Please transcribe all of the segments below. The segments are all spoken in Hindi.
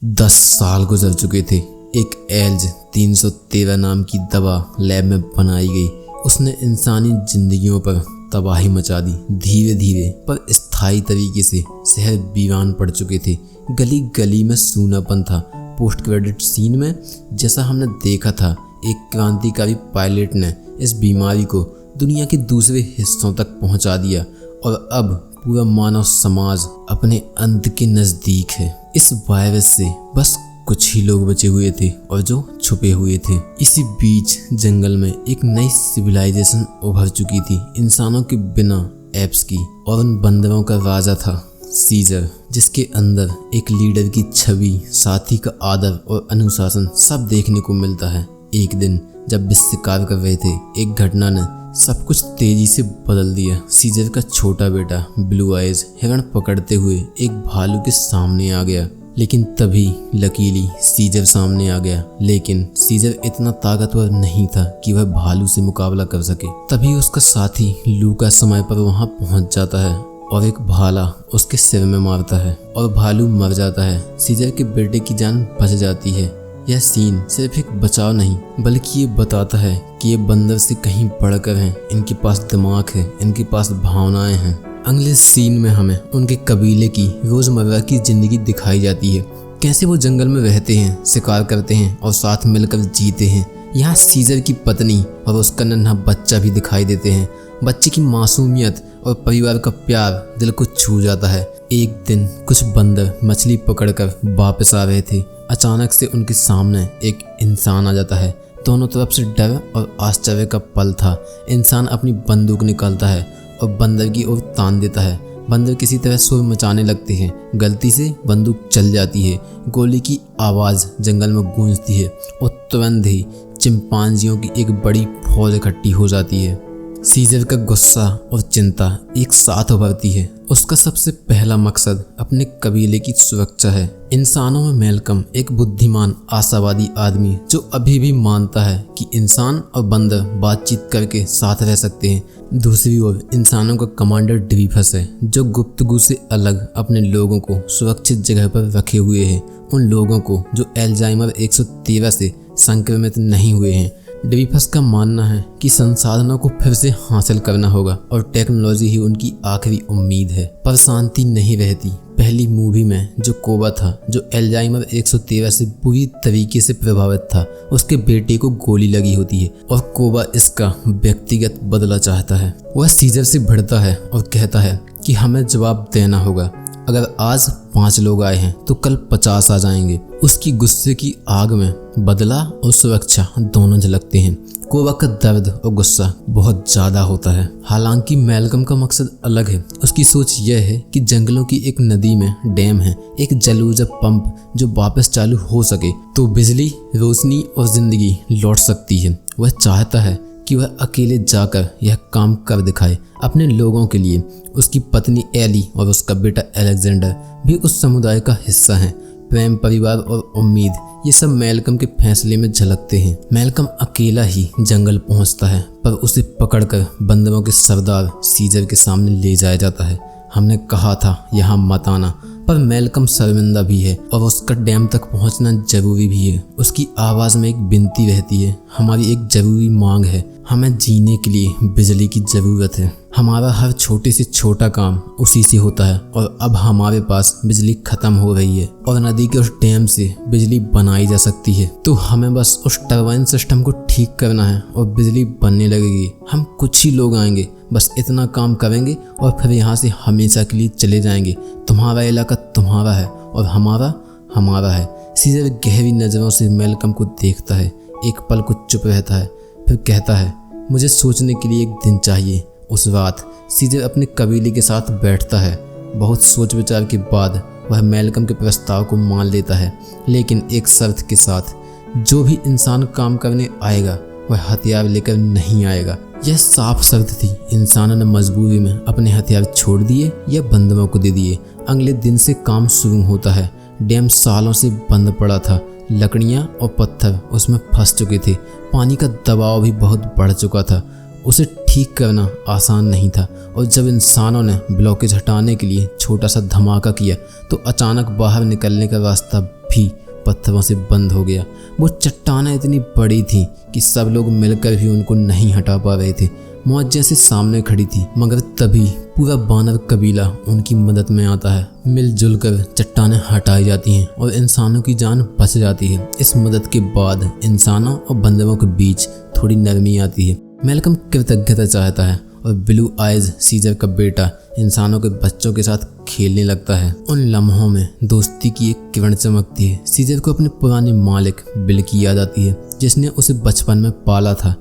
10 साल गुजर चुके थे। एक एल्ज 313 नाम की दवा लैब में बनाई गई। उसने इंसानी जिंदगियों पर तबाही मचा दी। धीरे धीरे पर स्थायी तरीके से शहर वीरान पड़ चुके थे। गली गली में सूनापन था। पोस्ट क्रेडिट सीन में जैसा हमने देखा था, एक क्रांतिकारी पायलट ने इस बीमारी को दुनिया के दूसरे हिस्सों तक पहुंचा दिया और अब पूरा मानव समाज अपने अंत के नज़दीक है। इस वायरस से बस कुछ ही लोग बचे हुए थे और जो छुपे हुए थे। इसी बीच जंगल में एक नई सिविलाइजेशन उभर चुकी थी, इंसानों के बिना एप्स की, और उन बंदरों का राजा था सीजर, जिसके अंदर एक लीडर की छवि, साथी का आदर और अनुशासन सब देखने को मिलता है। एक दिन जब वे शिकार कर रहे थे, एक घटना ने सब कुछ तेजी से बदल दिया। सीजर का छोटा बेटा ब्लू आइज हिरण पकड़ते हुए एक भालू के सामने आ गया, लेकिन तभी लकीली सीजर सामने आ गया। लेकिन सीजर इतना ताकतवर नहीं था कि वह भालू से मुकाबला कर सके। तभी उसका साथी लूका समय पर वहां पहुंच जाता है और एक भाला उसके सिर में मारता है और भालू मर जाता है। सीजर के बेटे की जान बच जाती है। यह सीन सिर्फ एक बचाव नहीं बल्कि ये बताता है कि ये बंदर से कहीं बढ़कर हैं। इनके पास दिमाग है, इनके पास भावनाएं हैं। अगले सीन में हमें उनके कबीले की रोजमर्रा की जिंदगी दिखाई जाती है। कैसे वो जंगल में रहते हैं, शिकार करते हैं और साथ मिलकर जीते हैं। यहाँ सीजर की पत्नी और उसका नन्हा बच्चा भी दिखाई देते हैं। बच्चे की मासूमियत और परिवार का प्यार दिल को छू जाता है। एक दिन कुछ बंदर मछली पकड़कर वापस आ रहे थे। अचानक से उनके सामने एक इंसान आ जाता है। दोनों तरफ से डर और आश्चर्य का पल था। इंसान अपनी बंदूक निकालता है और बंदर की ओर तान देता है। बंदर किसी तरह शोर मचाने लगते हैं। गलती से बंदूक चल जाती है। गोली की आवाज़ जंगल में गूंजती है और तुरंत ही चिंपांजियों की एक बड़ी फौज इकट्ठी हो जाती है। सीजर का गुस्सा और चिंता एक साथ उभरती है। उसका सबसे पहला मकसद अपने कबीले की सुरक्षा है। इंसानों में मैल्कम एक बुद्धिमान, आशावादी आदमी जो अभी भी मानता है कि इंसान और बंदर बातचीत करके साथ रह सकते हैं। दूसरी ओर इंसानों का कमांडर ड्रीफस है, जो गुप्तगू से अलग अपने लोगों को सुरक्षित जगह पर रखे हुए है। उन लोगों को जो अल्जाइमर 113 से संक्रमित नहीं हुए हैं। ड्रीफस का मानना है कि संसाधनों को फिर से हासिल करना होगा और टेक्नोलॉजी ही उनकी आखिरी उम्मीद है। पर शांति नहीं रहती। पहली मूवी में जो कोबा था, जो अल्जाइमर 113 से बुरी तरीके से प्रभावित था, उसके बेटे को गोली लगी होती है और कोबा इसका व्यक्तिगत बदला चाहता है। वह सीजर से भिड़ता है और कहता है कि हमें जवाब देना होगा। अगर आज 5 लोग आए हैं तो कल 50 आ जाएंगे। उसकी गुस्से की आग में बदला और सुरक्षा दोनों झलकते हैं। कोबा का दर्द और गुस्सा बहुत ज्यादा होता है। हालांकि मैल्कम का मकसद अलग है। उसकी सोच यह है कि जंगलों की एक नदी में डैम है, एक जलऊर्जा पंप जो वापस चालू हो सके तो बिजली, रोशनी और जिंदगी लौट सकती है। वह चाहता है कि वह अकेले जाकर यह काम कर दिखाए अपने लोगों के लिए। उसकी पत्नी एली और उसका बेटा अलेक्जेंडर भी उस समुदाय का हिस्सा हैं। प्रेम, परिवार और उम्मीद, ये सब मैल्कम के फैसले में झलकते हैं। मैल्कम अकेला ही जंगल पहुंचता है, पर उसे पकड़कर बंदरों के सरदार सीजर के सामने ले जाया जाता है। हमने कहा था यहाँ मत आना, पर मैल्कम शर्मिंदा भी है और उसका डैम तक पहुंचना जरूरी भी है। उसकी आवाज़ में एक विनती रहती है, हमारी एक जरूरी मांग है। हमें जीने के लिए बिजली की ज़रूरत है। हमारा हर छोटे से छोटा काम उसी से होता है और अब हमारे पास बिजली ख़त्म हो रही है और नदी के उस डैम से बिजली बनाई जा सकती है। तो हमें बस उस टरबाइन सिस्टम को ठीक करना है और बिजली बनने लगेगी। हम कुछ ही लोग आएंगे, बस इतना काम करेंगे और फिर यहाँ से हमेशा के लिए चले जाएंगे। तुम्हारा इलाका तुम्हारा है और हमारा हमारा है। सीजर गहरी नज़रों से मैल्कम को देखता है। एक पल को चुप रहता है, फिर कहता है, मुझे सोचने के लिए एक दिन चाहिए। उस रात सीजर अपने कबीले के साथ बैठता है। बहुत सोच विचार के बाद वह मैल्कम के प्रस्ताव को मान लेता है, लेकिन एक शर्त के साथ। जो भी इंसान काम करने आएगा वह हथियार लेकर नहीं आएगा। यह साफ शर्त थी। इंसानों ने मजबूरी में अपने हथियार छोड़ दिए या बंदरों को दे दिए। अगले दिन से काम शुरू होता है। डैम सालों से बंद पड़ा था। लकड़ियाँ और पत्थर उसमें फंस चुके थे। पानी का दबाव भी बहुत बढ़ चुका था। उसे ठीक करना आसान नहीं था, और जब इंसानों ने ब्लॉकेज हटाने के लिए छोटा सा धमाका किया तो अचानक बाहर निकलने का रास्ता भी पत्थरों से बंद हो गया। वो चट्टानें इतनी बड़ी थी कि सब लोग मिलकर भी उनको नहीं हटा पा रहे थे। मौत जैसे सामने खड़ी थी, मगर तभी पूरा बानर कबीला उनकी मदद में आता है। मिलजुल कर चट्टानें हटाई जाती हैं और इंसानों की जान बच जाती है। इस मदद के बाद इंसानों और बंदरों के बीच थोड़ी नरमी आती है। मैल्कम कृतज्ञता चाहता है और ब्लू आइज सीजर का बेटा इंसानों के बच्चों के साथ खेलने लगता है। उन लम्हों में दोस्ती की एक किरण चमकती है। सीजर को अपने पुराने मालिक बिल की याद आती है, जिसने उसे बचपन में पाला था।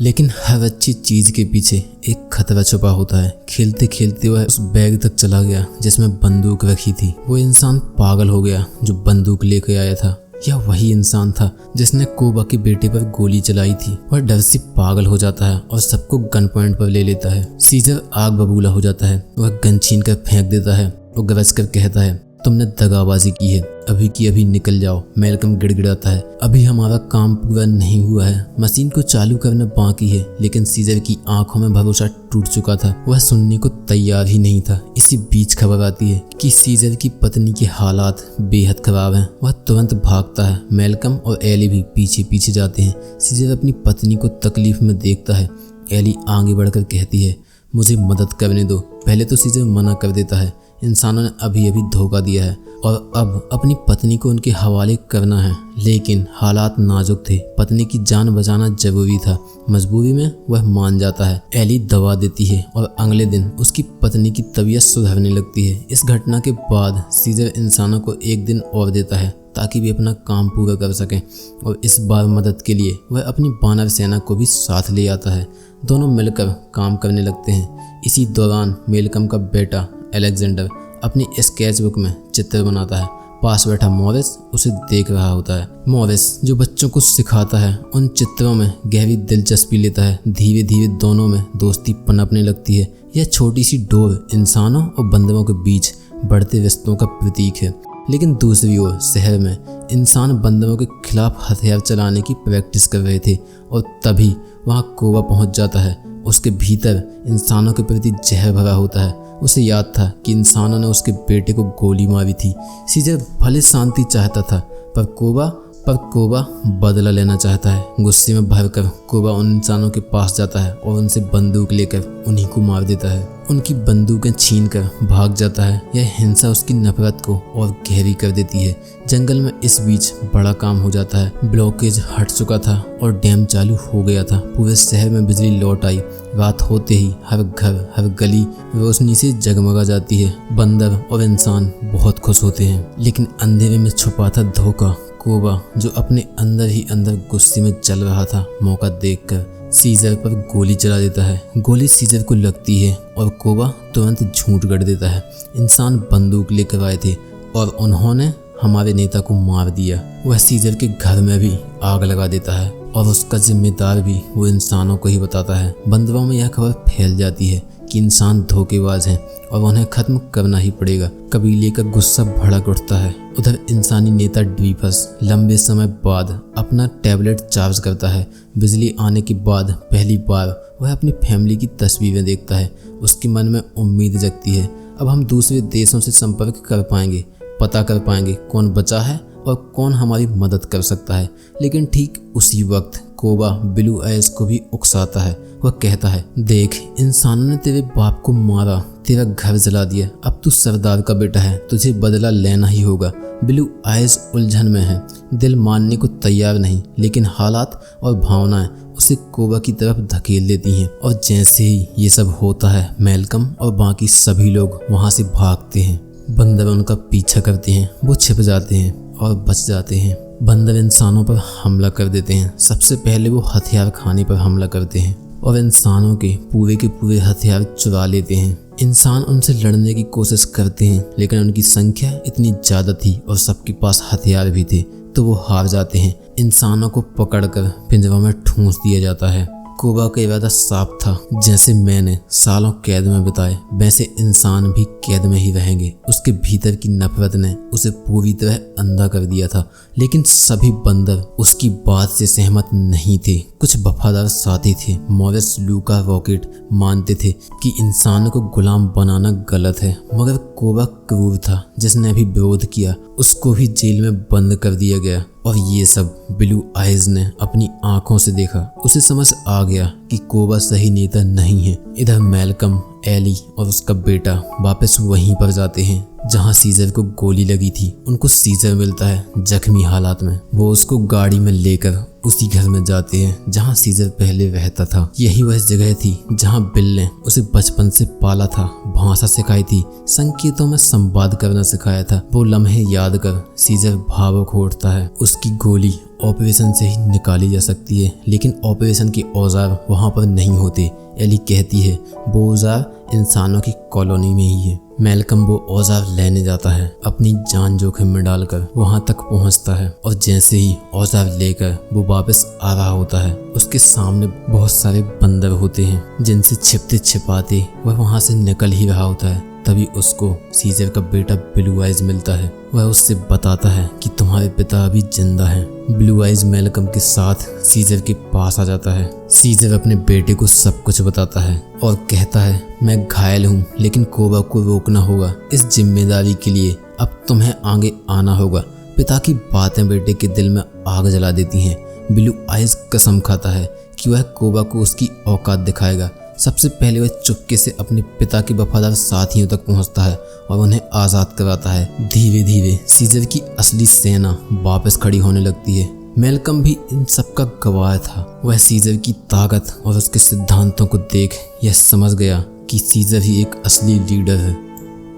लेकिन हर अच्छी चीज के पीछे एक खतरा छुपा होता है। खेलते खेलते वह उस बैग तक चला गया जिसमें बंदूक रखी थी। वो इंसान पागल हो गया जो बंदूक लेकर आया था। यह वही इंसान था जिसने कोबा के बेटे पर गोली चलाई थी। वह डर से पागल हो जाता है और सबको गन पॉइंट पर ले लेता है। सीजर आग बबूला हो जाता है। वह गन छीन कर फेंक देता है और गरज कर कहता है, तुमने दगाबाजी की है, अभी की अभी निकल जाओ। मैल्कम गिड़गिड़ाता है, अभी हमारा काम पूरा नहीं हुआ है, मशीन को चालू करना बाकी है। लेकिन सीजर की आंखों में भरोसा टूट चुका था। वह सुनने को तैयार ही नहीं था। इसी बीच खबर आती है कि सीजर की पत्नी के हालात बेहद खराब हैं। वह तुरंत भागता है। मैल्कम और एली भी पीछे पीछे जाते हैं। सीजर अपनी पत्नी को तकलीफ में देखता है। एली आगे बढ़कर कहती है, मुझे मदद करने दो। पहले तो सीजर मना कर देता है। इंसानों ने अभी अभी धोखा दिया है और अब अपनी पत्नी को उनके हवाले करना है। लेकिन हालात नाजुक थे। पत्नी की जान बचाना जरूरी था। मजबूरी में वह मान जाता है। एली दवा देती है और अगले दिन उसकी पत्नी की तबीयत सुधरने लगती है। इस घटना के बाद सीजर इंसानों को एक दिन और देता है ताकि वे अपना काम पूरा कर सकें, और इस बार मदद के लिए वह अपनी बानर सेना को भी साथ ले आता है। दोनों मिलकर काम करने लगते हैं। इसी दौरान मैल्कम का बेटा अलेक्जेंडर अपनी स्केचबुक में चित्र बनाता है। पास बैठा मॉरिस उसे देख रहा होता है। मॉरिस जो बच्चों को सिखाता है, उन चित्रों में गहरी दिलचस्पी लेता है। धीरे धीरे दोनों में दोस्ती पनपने लगती है। यह छोटी सी डोर इंसानों और बंदरों के बीच बढ़ते रिश्तों का प्रतीक है। लेकिन दूसरी ओर शहर में इंसान बंदरों के खिलाफ हथियार चलाने की प्रैक्टिस कर रहे थे, और तभी वहां कोबा पहुंच जाता है। उसके भीतर इंसानों के प्रति जहर भरा होता है। उसे याद था कि इंसानों ने उसके बेटे को गोली मारी थी। सीजर भले शांति चाहता था, पर कोबा बदला लेना चाहता है। गुस्से में भरकर कोबा उन इंसानों के पास जाता है और उनसे बंदूक लेकर उन्हीं को मार देता है। उनकी बंदूकें छीनकर भाग जाता है। यह हिंसा उसकी नफरत को और गहरी कर देती है। जंगल में इस बीच बड़ा काम हो जाता है। ब्लॉकेज हट चुका था और डैम चालू हो गया था। पूरे शहर में बिजली लौट आई। रात होते ही हर घर हर गली रोशनी से जगमगा जाती है। बंदर और इंसान बहुत खुश होते हैं। लेकिन अंधेरे में छुपा था धोखा। कोबा जो अपने अंदर ही अंदर गुस्से में चल रहा था, मौका देखकर सीजर पर गोली चला देता है। गोली सीजर को लगती है और कोबा तुरंत झूठ गढ़ देता है। इंसान बंदूक लेकर आए थे और उन्होंने हमारे नेता को मार दिया। वह सीजर के घर में भी आग लगा देता है और उसका जिम्मेदार भी वो इंसानों को ही बताता है। बंदरों में यह खबर फैल जाती है कि इंसान धोखेबाज हैं और उन्हें खत्म करना ही पड़ेगा। कबीले का गुस्सा भड़क उठता है। उधर इंसानी नेता ड्रीफस लंबे समय बाद अपना टैबलेट चार्ज करता है। बिजली आने के बाद पहली बार वह अपनी फैमिली की तस्वीरें देखता है। उसके मन में उम्मीद जगती है, अब हम दूसरे देशों से संपर्क कर पाएंगे, पता कर पाएंगे कौन बचा है और कौन हमारी मदद कर सकता है। लेकिन ठीक उसी वक्त कोबा ब्लू आइज को भी उकसाता है। वह कहता है, देख, इंसानों ने तेरे बाप को मारा, तेरा घर जला दिया, अब तू सरदार का बेटा है, तुझे बदला लेना ही होगा। ब्लू आइज उलझन में है, दिल मानने को तैयार नहीं, लेकिन हालात और भावनाएं उसे कोबा की तरफ धकेल देती हैं। और जैसे ही ये सब होता है, मैल्कम और बाकी सभी लोग वहां से भागते हैं। बंदर उनका पीछा करते हैं। वो छिप जाते हैं और बच जाते हैं। बंदर इंसानों पर हमला कर देते हैं। सबसे पहले वो हथियार खाने पर हमला करते हैं और इंसानों के पूरे हथियार चुरा लेते हैं। इंसान उनसे लड़ने की कोशिश करते हैं, लेकिन उनकी संख्या इतनी ज़्यादा थी और सबके पास हथियार भी थे, तो वो हार जाते हैं। इंसानों को पकड़कर पिंजरों में ठूंस दिया जाता है। कोबा का इरादा साफ था, जैसे मैंने सालों कैद में बिताए वैसे इंसान भी कैद में ही रहेंगे। उसके भीतर की नफरत ने उसे पूरी तरह अंधा कर दिया था, लेकिन सभी बंदर उसकी बात से सहमत नहीं थे। कुछ वफादार साथी थे, मॉरिस, लूका, रॉकेट मानते थे कि इंसानों को गुलाम बनाना गलत है, मगर कोबा क्रूर था। जिसने अभी विरोध किया उसको भी जेल में बंद कर दिया गया, और ये सब ब्लू आइज ने अपनी आंखों से देखा। उसे समझ आ गया कि कोबा सही नेता नहीं है। इधर मैल्कम, एली और उसका बेटा वापस वहीं पर जाते हैं जहां सीजर को गोली लगी थी। उनको सीजर मिलता है जख्मी हालात में। वो उसको गाड़ी में लेकर उसी घर में जाते हैं जहां सीजर पहले रहता था। यही वह जगह थी जहां बिल ने उसे बचपन से पाला था, भाषा सिखाई थी, संकेतों में संवाद करना सिखाया था। वो लम्हे याद कर सीजर भावुक हो उठता है। उसकी गोली ऑपरेशन से ही निकाली जा सकती है, लेकिन ऑपरेशन के औजार वहां पर नहीं होते। एली कहती है वो औजार इंसानों की कॉलोनी में ही है। मैल्कम वो औजार लेने जाता है, अपनी जान जोखिम में डालकर वहां तक पहुंचता है, और जैसे ही औजार लेकर वो वापस आ रहा होता है, उसके सामने बहुत सारे बंदर होते हैं जिनसे छिपते छिपाते वह वहां से निकल ही रहा होता है। तभी उसको सीजर का बेटा ब्लू आइज मिलता है। वह उससे बताता है कि तुम्हारे पिता अभी जिंदा हैं। ब्लू आइज मैल्कम के साथ सीजर के पास आ जाता है। सीजर अपने बेटे को सब कुछ बताता है और कहता है मैं घायल हूँ, लेकिन कोबा को रोकना होगा। इस जिम्मेदारी के लिए अब तुम्हें आगे आना होगा। पिता की बातें बेटे के दिल में आग जला देती हैं। ब्लू आइज कसम खाता है कि वह कोबा को उसकी औकात दिखाएगा। सबसे पहले वह चुपके से अपने पिता के वफादार साथियों तक पहुंचता है और उन्हें आज़ाद कराता है। धीरे धीरे सीजर की असली सेना वापस खड़ी होने लगती है। मैल्कम भी इन सब का गवाह था। वह सीजर की ताकत और उसके सिद्धांतों को देख यह समझ गया कि सीजर ही एक असली लीडर है।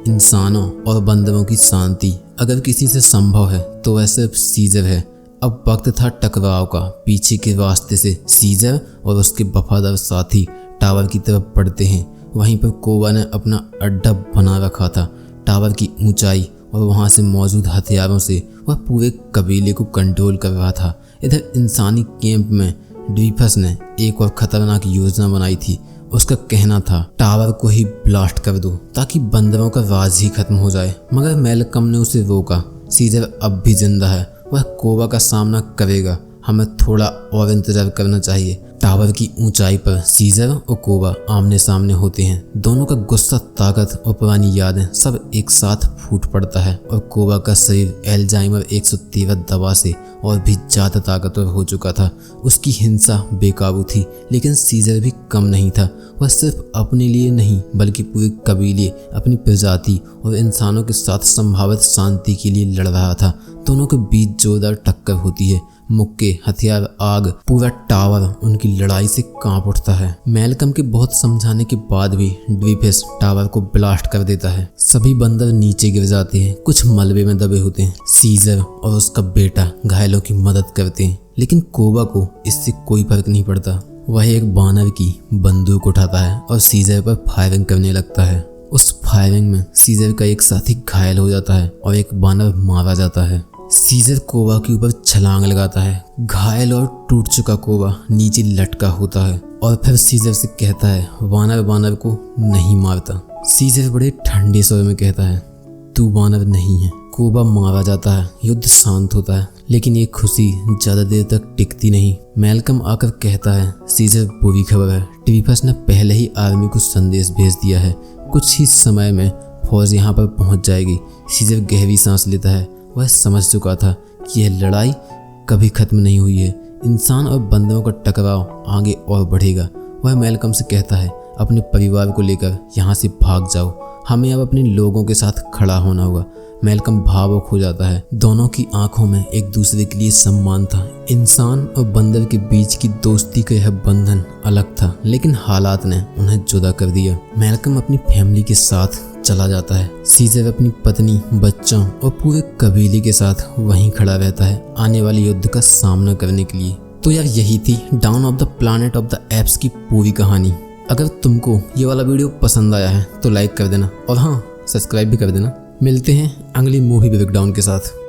इंसानों और बंदरों की शांति अगर किसी से संभव है तो वह सिर्फ सीजर है। अब वक्त था टकराव का। पीछे के रास्ते से सीजर और उसके वफादार साथी टावर की तरफ बढ़ते हैं। वहीं पर कोबा ने अपना अड्डा बना रखा था। टावर की ऊंचाई और वहां से मौजूद हथियारों से वह पूरे कबीले को कंट्रोल कर रहा था। इधर इंसानी कैंप में ड्वीफस ने एक और खतरनाक योजना बनाई थी। उसका कहना था टावर को ही ब्लास्ट कर दो ताकि बंदरों का राज ही खत्म हो जाए, मगर मैल्कम ने उसे रोका। सीजर अब भी जिंदा है, वह कोबा का सामना करेगा। हमें थोड़ा और इंतजार करना चाहिए। टावर की ऊंचाई पर सीजर और कोबा आमने सामने होते हैं। दोनों का गुस्सा, ताकत और पुरानी यादें सब एक साथ फूट पड़ता है, और कोबा का शरीर एल्जाइमर 113 दवा से और भी ज्यादा ताकतवर हो चुका था। उसकी हिंसा बेकाबू थी, लेकिन सीजर भी कम नहीं था। वह सिर्फ अपने लिए नहीं बल्कि पूरे कबीले, अपनी प्रजाति और इंसानों के साथ संभावित शांति के लिए लड़ रहा था। दोनों के बीच जोरदार टक्कर होती है। मुक्के, हथियार, आग, पूरा टावर उनकी लड़ाई से कांप उठता है। मैल्कम के बहुत समझाने के बाद भी ड्वीफस टावर को ब्लास्ट कर देता है। सभी बंदर नीचे गिर जाते हैं, कुछ मलबे में दबे होते हैं। सीजर और उसका बेटा घायलों की मदद करते हैं, लेकिन कोबा को इससे कोई फर्क नहीं पड़ता। वह एक बानर की बंदूक उठाता है और सीजर पर फायरिंग करने लगता है। उस फायरिंग में सीजर का एक साथी घायल हो जाता है और एक बानर मारा जाता है। सीजर कोबा के ऊपर छलांग लगाता है। घायल और टूट चुका कोबा नीचे लटका होता है और फिर सीजर से कहता है वानर वानर को नहीं मारता। सीजर बड़े ठंडे स्वर में कहता है तू वानर नहीं है। कोबा मारा जाता है, युद्ध शांत होता है, लेकिन ये खुशी ज्यादा देर तक टिकती नहीं। मैल्कम आकर कहता है सीजर बुरी खबर है, ड्वीफस ने पहले ही आर्मी को संदेश भेज दिया है। कुछ ही समय में फौज यहाँ पर पहुंच जाएगी। सीजर गहरी सांस लेता है। वह समझ चुका था कि यह लड़ाई कभी खत्म नहीं हुई है। इंसान और बंदरों का टकराव आगे और बढ़ेगा। वह मैल्कम से कहता है अपने परिवार को लेकर यहाँ से भाग जाओ, हमें अब अपने लोगों के साथ खड़ा होना होगा। मैल्कम भावुक हो जाता है। दोनों की आंखों में एक दूसरे के लिए सम्मान था। इंसान और बंदर के बीच की दोस्ती का यह बंधन अलग था, लेकिन हालात ने उन्हें जुदा कर दिया। मैल्कम अपनी फैमिली के साथ चला जाता है। सीजर अपनी पत्नी, बच्चों और पूरे कबीले के साथ वहीं खड़ा रहता है आने वाले युद्ध का सामना करने के लिए। तो यार यही थी down of the planet of the apps की पूरी कहानी। अगर तुमको ये वाला वीडियो पसंद आया है तो लाइक कर देना और हाँ, सब्सक्राइब भी कर देना। मिलते हैं अगली मूवी ब्रेकडाउन के साथ।